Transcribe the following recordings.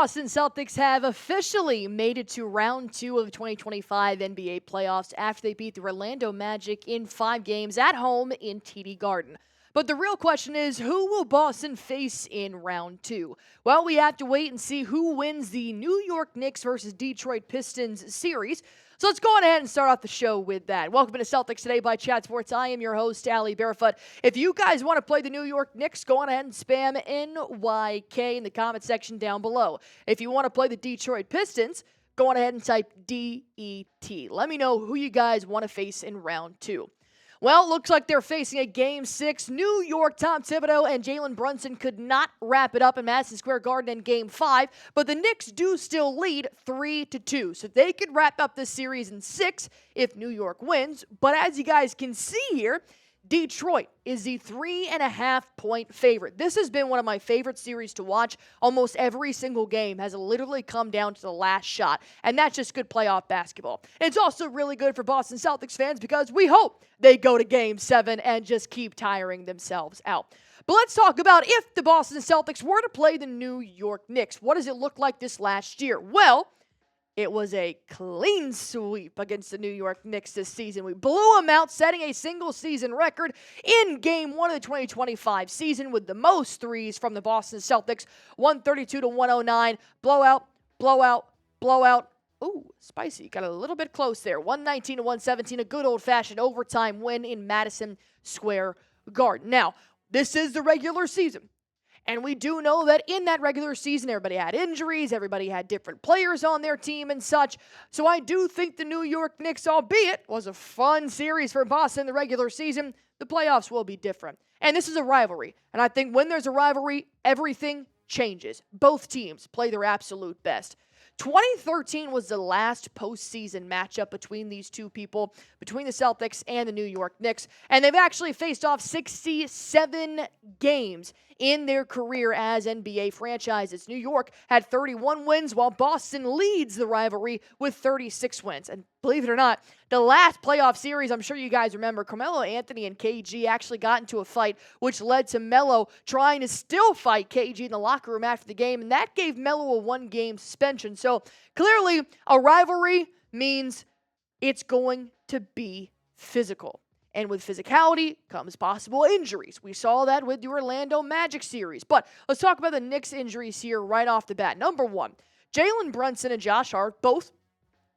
Boston Celtics have officially made it to round 2 of the 2025 NBA playoffs after they beat the Orlando Magic in 5 games at home in TD Garden. But the real question is, who will Boston face in round 2? Well, we have to wait and see who wins the New York Knicks versus Detroit Pistons series. So let's go on ahead and start off the show with that. Welcome to Celtics Today by Chat Sports. I am your host, Allie Barefoot. If you guys want to play the New York Knicks, go on ahead and spam NYK in the comment section down below. If you want to play the Detroit Pistons, go on ahead and type DET. Let me know who you guys want to face in round 2. Well, it looks like they're facing a Game 6. New York, Tom Thibodeau and Jalen Brunson could not wrap it up in Madison Square Garden in Game 5, but the Knicks do still lead 3-2. So they could wrap up this series in 6 if New York wins. But as you guys can see here, Detroit is the 3.5-point favorite. This has been one of my favorite series to watch. Almost every single game has literally come down to the last shot, and that's just good playoff basketball. It's also really good for Boston Celtics fans because we hope they go to Game 7 and just keep tiring themselves out. But let's talk about if the Boston Celtics were to play the New York Knicks. What does it look like this last year? Well, it was a clean sweep against the New York Knicks this season. We blew them out, setting a single-season record in Game 1 of the 2025 season with the most threes from the Boston Celtics, 132-109. Blowout, blowout, blowout. Ooh, spicy. Got a little bit close there. 119-117, a good old-fashioned overtime win in Madison Square Garden. Now, this is the regular season. And we do know that in that regular season, everybody had injuries, everybody had different players on their team and such. So I do think the New York Knicks, albeit was a fun series for Boston in the regular season, the playoffs will be different. And this is a rivalry. And I think when there's a rivalry, everything changes. Both teams play their absolute best. 2013 was the last postseason matchup between these two people, between the Celtics and the New York Knicks, and they've actually faced off 67 games in their career as NBA franchises. New York had 31 wins, while Boston leads the rivalry with 36 wins. And believe it or not, the last playoff series, I'm sure you guys remember, Carmelo Anthony and KG actually got into a fight, which led to Melo trying to still fight KG in the locker room after the game, and that gave Melo a 1-game suspension. So clearly, a rivalry means it's going to be physical. And with physicality comes possible injuries. We saw that with the Orlando Magic series. But let's talk about the Knicks injuries here right off the bat. Number 1, Jaylen Brunson and Josh Hart both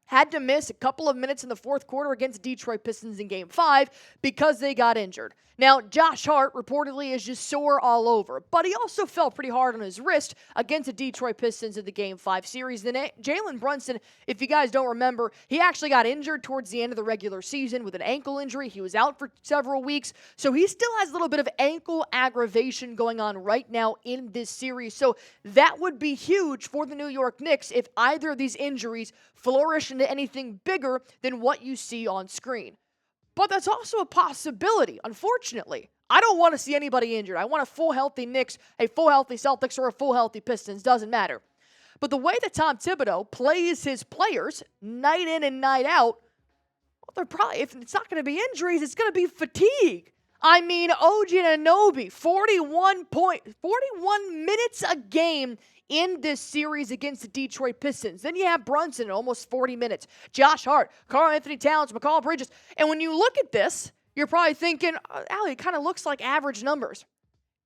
had to miss a couple of minutes in the fourth quarter against the Detroit Pistons in Game 5 because they got injured. Now, Josh Hart reportedly is just sore all over, but he also fell pretty hard on his wrist against the Detroit Pistons in the Game 5 series. Then Jaylen Brunson, if you guys don't remember, he actually got injured towards the end of the regular season with an ankle injury. He was out for several weeks, so he still has a little bit of ankle aggravation going on right now in this series. So that would be huge for the New York Knicks if either of these injuries flourish into anything bigger than what you see on screen. But that's also a possibility, unfortunately. I don't want to see anybody injured. I want a full healthy Knicks, a full healthy Celtics, or a full healthy Pistons. Doesn't matter. But the way that Tom Thibodeau plays his players night in and night out, well, they're probably, if it's not going to be injuries, it's going to be fatigue. I mean, OG Anunoby, 41 minutes a game in this series against the Detroit Pistons. Then you have Brunson at almost 40 minutes. Josh Hart, Karl-Anthony Towns, McCall Bridges. And when you look at this, you're probably thinking, Allie, it kind of looks like average numbers.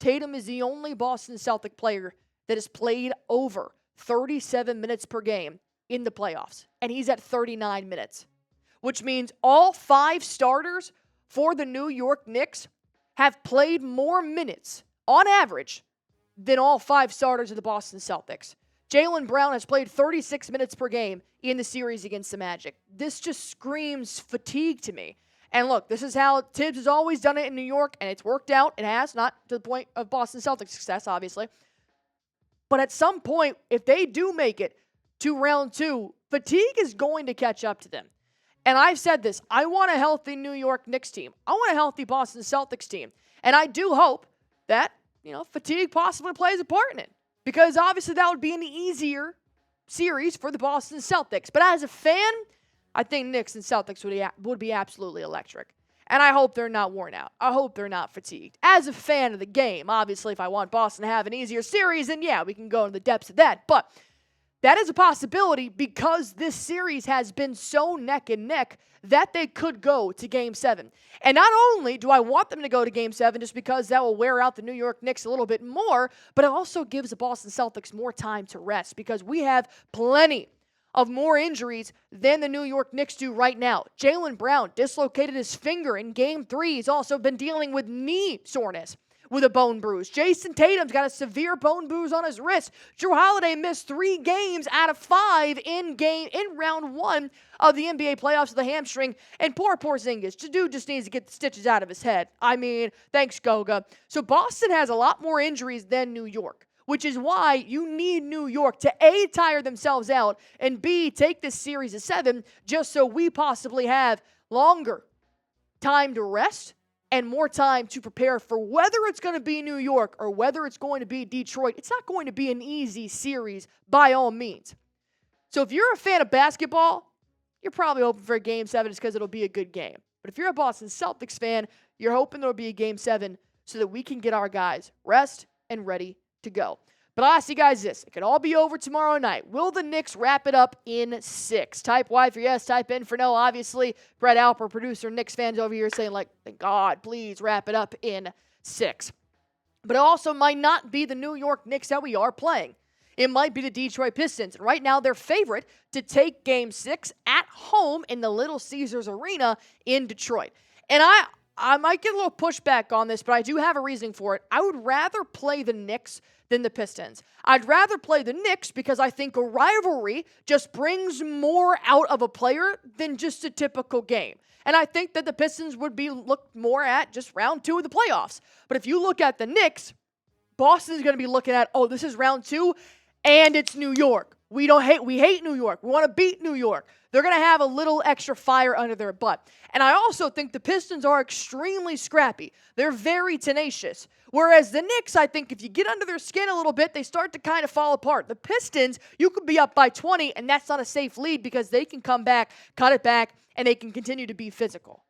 Tatum is the only Boston Celtic player that has played over 37 minutes per game in the playoffs. And he's at 39 minutes. Which means all 5 starters for the New York Knicks have played more minutes on average than all 5 starters of the Boston Celtics. Jaylen Brown has played 36 minutes per game in the series against the Magic. This just screams fatigue to me. And look, this is how Tibbs has always done it in New York, and it's worked out. It has, not to the point of Boston Celtics success, obviously. But at some point, if they do make it to round 2, fatigue is going to catch up to them. And I've said this, I want a healthy New York Knicks team. I want a healthy Boston Celtics team. And I do hope that, fatigue possibly plays a part in it. Because obviously that would be an easier series for the Boston Celtics. But as a fan, I think Knicks and Celtics would be absolutely electric. And I hope they're not worn out. I hope they're not fatigued. As a fan of the game, obviously if I want Boston to have an easier series, then yeah, we can go into the depths of that. But That is a possibility because this series has been so neck and neck that they could go to Game 7. And not only do I want them to go to Game 7 just because that will wear out the New York Knicks a little bit more, but it also gives the Boston Celtics more time to rest because we have plenty of more injuries than the New York Knicks do right now. Jaylen Brown dislocated his finger in Game 3. He's also been dealing with knee soreness with a bone bruise. Jayson Tatum's got a severe bone bruise on his wrist. Jrue Holiday missed 3 games out of 5 in round 1 of the NBA playoffs with a hamstring. And poor Porzingis, the dude just needs to get the stitches out of his head. I mean, thanks, Goga. So Boston has a lot more injuries than New York, which is why you need New York to A, tire themselves out, and B, take this series to 7 just so we possibly have longer time to rest and more time to prepare for whether it's going to be New York or whether it's going to be Detroit. It's not going to be an easy series by all means. So if you're a fan of basketball, you're probably hoping for a Game 7 just because it'll be a good game. But if you're a Boston Celtics fan, you're hoping there'll be a Game 7 so that we can get our guys rest and ready to go. But I ask you guys this. It could all be over tomorrow night. Will the Knicks wrap it up in 6? Type Y for yes, type N for no. Obviously, Brett Alper, producer, Knicks fans over here saying, like, thank God, please wrap it up in 6. But it also might not be the New York Knicks that we are playing. It might be the Detroit Pistons. And right now, they're favorite to take Game 6 at home in the Little Caesars Arena in Detroit. And I might get a little pushback on this, but I do have a reason for it. I would rather play the Knicks than the Pistons. I'd rather play the Knicks because I think a rivalry just brings more out of a player than just a typical game. And I think that the Pistons would be looked more at just round 2 of the playoffs. But if you look at the Knicks, Boston's going to be looking at, oh, this is round 2, and it's New York. We hate New York. We want to beat New York. They're going to have a little extra fire under their butt. And I also think the Pistons are extremely scrappy. They're very tenacious. Whereas the Knicks, I think if you get under their skin a little bit, they start to kind of fall apart. The Pistons, you could be up by 20, and that's not a safe lead because they can come back, cut it back, and they can continue to be physical.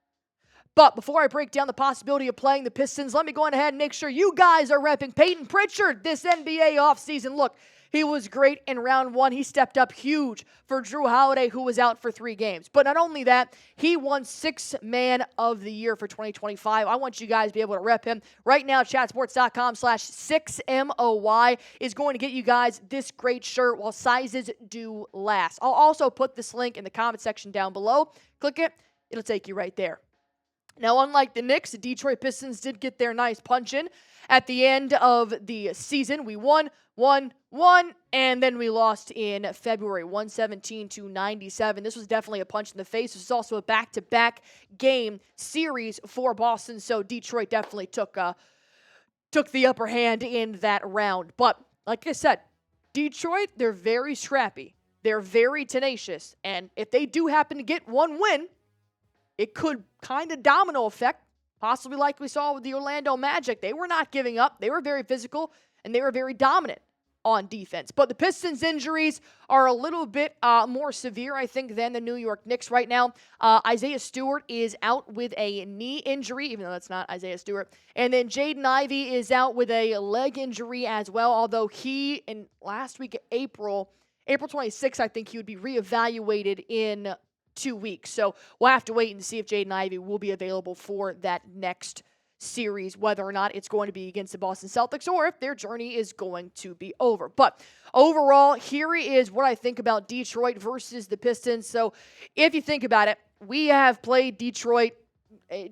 But before I break down the possibility of playing the Pistons, let me go ahead and make sure you guys are repping Peyton Pritchard this NBA offseason. Look, he was great in round 1. He stepped up huge for Jrue Holiday, who was out for 3 games. But not only that, he won 6th Man of the Year for 2025. I want you guys to be able to rep him. Right now, chatsports.com/6MOY is going to get you guys this great shirt while sizes do last. I'll also put this link in the comment section down below. Click it. It'll take you right there. Now, unlike the Knicks, the Detroit Pistons did get their nice punch in at the end of the season. We won, and then we lost in February, 117-97. This was definitely a punch in the face. This was also a back-to-back game series for Boston, so Detroit definitely took the upper hand in that round. But like I said, Detroit, they're very scrappy. They're very tenacious, and if they do happen to get one win, it could kind of domino effect, possibly like we saw with the Orlando Magic. They were not giving up. They were very physical, and they were very dominant on defense. But the Pistons' injuries are a little bit more severe, I think, than the New York Knicks right now. Isaiah Stewart is out with a knee injury, even though that's not Isaiah Stewart. And then Jaden Ivey is out with a leg injury as well, although he, in last week, April 26th, I think he would be reevaluated in 2 weeks. So we'll have to wait and see if Jaden Ivey will be available for that next series, whether or not it's going to be against the Boston Celtics or if their journey is going to be over. But overall, here is what I think about Detroit versus the Pistons. So if you think about it, we have played Detroit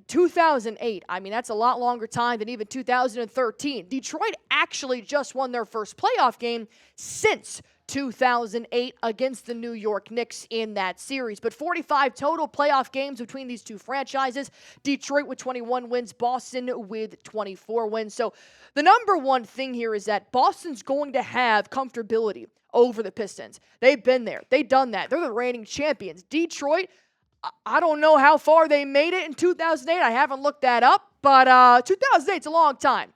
2008. I mean, that's a lot longer time than even 2013. Detroit actually just won their first playoff game since 2008 against the New York Knicks in that series. But 45 total playoff games between these two franchises. Detroit with 21 wins, Boston with 24 wins. So the number one thing here is that Boston's going to have comfortability over the Pistons. They've been there. They've done that. They're the reigning champions. Detroit, I don't know how far they made it in 2008. I haven't looked that up, but 2008's a long time.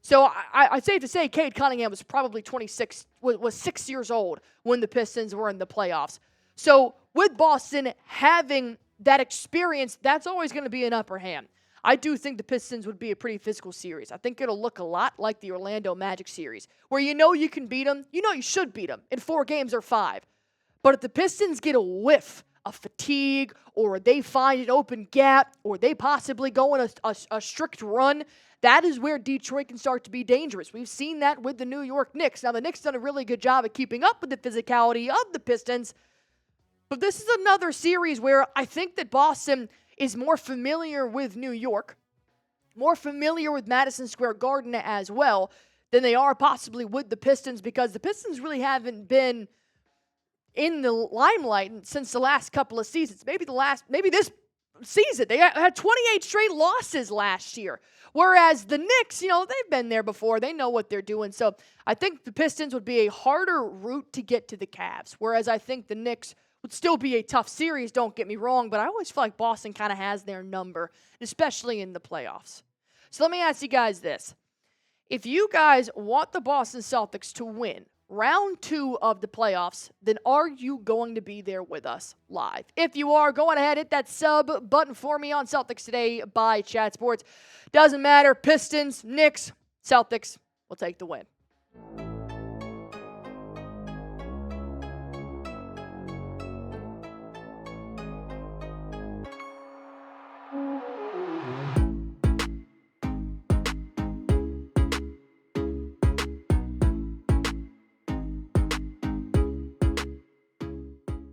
So I'd safe to say Cade Cunningham was probably 26, was 6 years old when the Pistons were in the playoffs. So with Boston having that experience, that's always going to be an upper hand. I do think the Pistons would be a pretty physical series. I think it'll look a lot like the Orlando Magic series, where you know you can beat them, you know you should beat them in 4 games or 5. But if the Pistons get a whiff of fatigue, or they find an open gap, or they possibly go on a strict run, that is where Detroit can start to be dangerous. We've seen that with the New York Knicks. Now, the Knicks done a really good job of keeping up with the physicality of the Pistons, but this is another series where I think that Boston is more familiar with New York, more familiar with Madison Square Garden as well, than they are possibly with the Pistons, because the Pistons really haven't been in the limelight since the last couple of seasons. Maybe this season. They had 28 straight losses last year. Whereas the Knicks, they've been there before. They know what they're doing. So I think the Pistons would be a harder route to get to the Cavs. Whereas I think the Knicks would still be a tough series, don't get me wrong. But I always feel like Boston kind of has their number, especially in the playoffs. So let me ask you guys this. If you guys want the Boston Celtics to win round 2 of the playoffs, then are you going to be there with us live? If you are, go on ahead, hit that sub button for me on Celtics Today by Chat Sports. Doesn't matter. Pistons, Knicks, Celtics will take the win.